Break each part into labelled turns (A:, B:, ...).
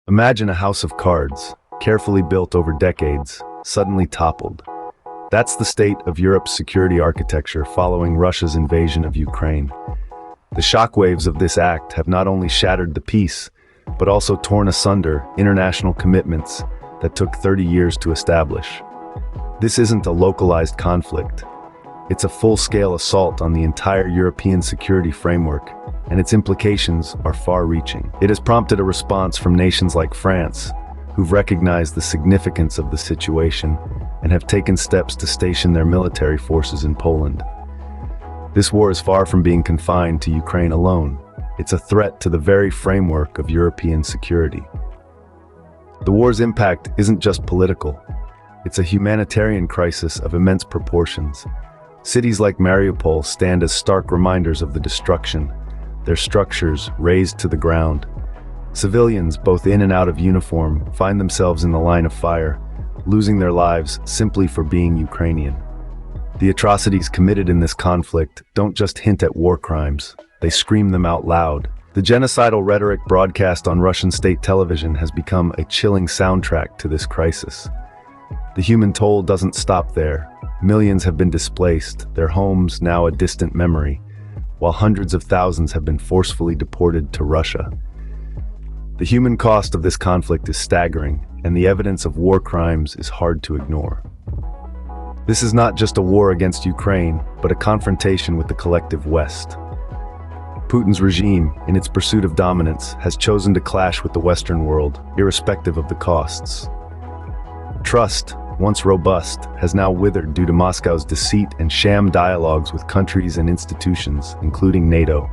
A: Imagine a house of cards, carefully built over decades, suddenly toppled. That's the state of Europe's security architecture following Russia's invasion of Ukraine. The shockwaves of this act have not only shattered the peace, but also torn asunder international commitments that took 30 years to establish. This isn't a localized conflict. It's a full-scale assault on the entire European security framework, and its implications are far-reaching. It has prompted a response from nations like France, who've recognized the significance of the situation and have taken steps to station their military forces in Poland. This war is far from being confined to Ukraine alone. It's a threat to the very framework of European security. The war's impact isn't just political. It's a humanitarian crisis of immense proportions. Cities like Mariupol stand as stark reminders of the destruction, their structures razed to the ground. Civilians, both in and out of uniform, find themselves in the line of fire, losing their lives simply for being Ukrainian. The atrocities committed in this conflict don't just hint at war crimes, they scream them out loud. The genocidal rhetoric broadcast on Russian state television has become a chilling soundtrack to this crisis. The human toll doesn't stop there. Millions have been displaced, their homes now a distant memory, while hundreds of thousands have been forcefully deported to Russia. The human cost of this conflict is staggering, and the evidence of war crimes is hard to ignore. This is not just a war against Ukraine, but a confrontation with the collective West. Putin's regime, in its pursuit of dominance, has chosen to clash with the Western world, irrespective of the costs. Trust, once robust, has now withered due to Moscow's deceit and sham dialogues with countries and institutions, including NATO.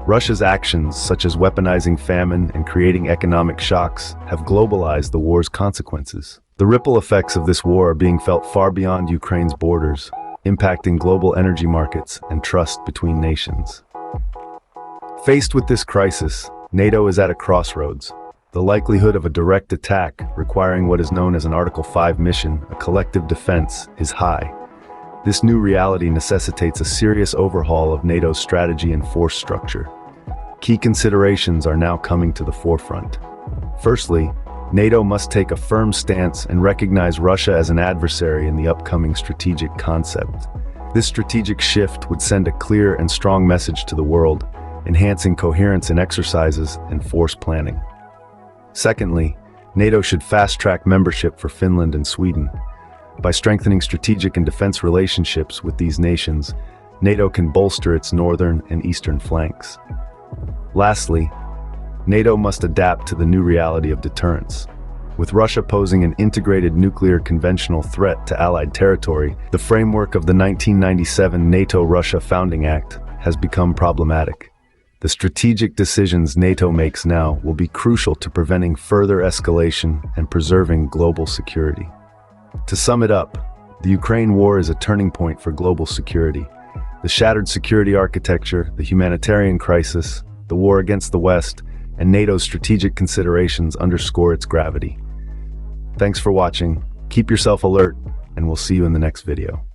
A: Russia's actions, such as weaponizing famine and creating economic shocks, have globalized the war's consequences. The ripple effects of this war are being felt far beyond Ukraine's borders, impacting global energy markets and trust between nations. Faced with this crisis, NATO is at a crossroads. The likelihood of a direct attack, requiring what is known as an Article 5 mission, a collective defense, is high. This new reality necessitates a serious overhaul of NATO's strategy and force structure. Key considerations are now coming to the forefront. Firstly, NATO must take a firm stance and recognize Russia as an adversary in the upcoming strategic concept. This strategic shift would send a clear and strong message to the world, enhancing coherence in exercises and force planning. Secondly, NATO should fast-track membership for Finland and Sweden. By strengthening strategic and defense relationships with these nations, NATO can bolster its northern and eastern flanks. Lastly, NATO must adapt to the new reality of deterrence. With Russia posing an integrated nuclear conventional threat to Allied territory, the framework of the 1997 NATO-Russia Founding Act has become problematic. The strategic decisions NATO makes now will be crucial to preventing further escalation and preserving global security. To sum it up, the Ukraine war is a turning point for global security. The shattered security architecture, the humanitarian crisis, the war against the West, and NATO's strategic considerations underscore its gravity. Thanks for watching, keep yourself alert, and we'll see you in the next video.